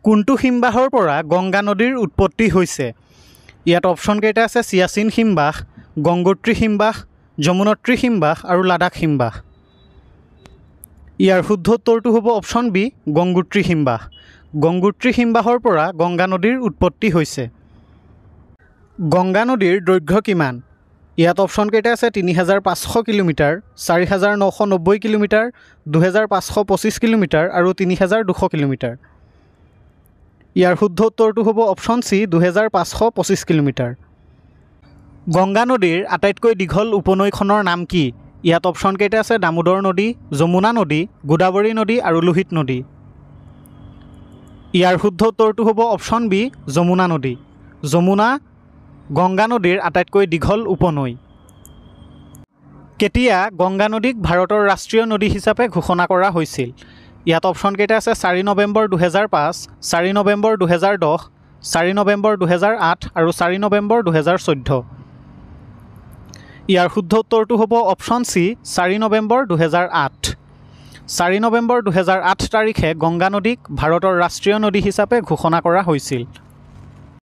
কোনটো হিমবাহৰ পৰা গংগা নদীৰ উৎপত্তি হৈছে? ইয়াত অপশ্যন কেইটা আছে চিয়াচিন হিমবাহ, গংগোত্ৰী হিমবাহ, যমুনোত্ৰী হিমবাহ আৰু লাডাখ হিমবাহ। ইয়াৰ শুদ্ধ উত্তৰটো হ'ব অপশ্যন বি গংগোত্ৰী হিমবাহ। গংগোত্ৰী হিমবাহৰ পৰা গংগা নদীৰ উৎপত্তি হৈছে। গংগা নদীৰ দৈৰ্ঘ্য কিমান? ইয়াত অপশ্যন কেইটা আছে 3500 কিলোমিটাৰ, 4990 কিলোমিটাৰ, 2525 কিলোমিটাৰ আৰু 3200 কিলোমিটাৰ। ইয়াৰ শুদ্ধ উত্তৰটো হ'ব অপশ্যন চি 2525 কিলোমিটাৰ। গংগা নদীৰ আটাইতকৈ দীঘল উপনৈখনৰ নাম কি? ইয়াত অপশ্যন কেইটা আছে দামোদৰ নদী, যমুনা নদী, গোদাবৰী নদী আৰু লোহিত নদী। ইয়াৰ শুদ্ধ উত্তৰটো হ'ব অপশ্যন বি যমুনা নদী। যমুনা গংগা নদীৰ আটাইতকৈ দীঘল উপনৈ। কেতিয়া গংগা নদীক ভাৰতৰ ৰাষ্ট্ৰীয় নদী হিচাপে ঘোষণা কৰা হৈছিল? ইয়াত অপশ্যন কেইটা আছে 4 নৱেম্বৰ 2005, 4 নৱেম্বৰ 2010, 4 নৱেম্বৰ 2008 আৰু 4 নৱেম্বৰ 2014। ইয়াৰ শুদ্ধ উত্তৰটো হ'ব অপশ্যন চি 4 নৱেম্বৰ 2008। 4 নৱেম্বৰ 2008 তাৰিখে গংগা নদীক ভাৰতৰ ৰাষ্ট্ৰীয় নদী হিচাপে ঘোষণা কৰা হৈছিল।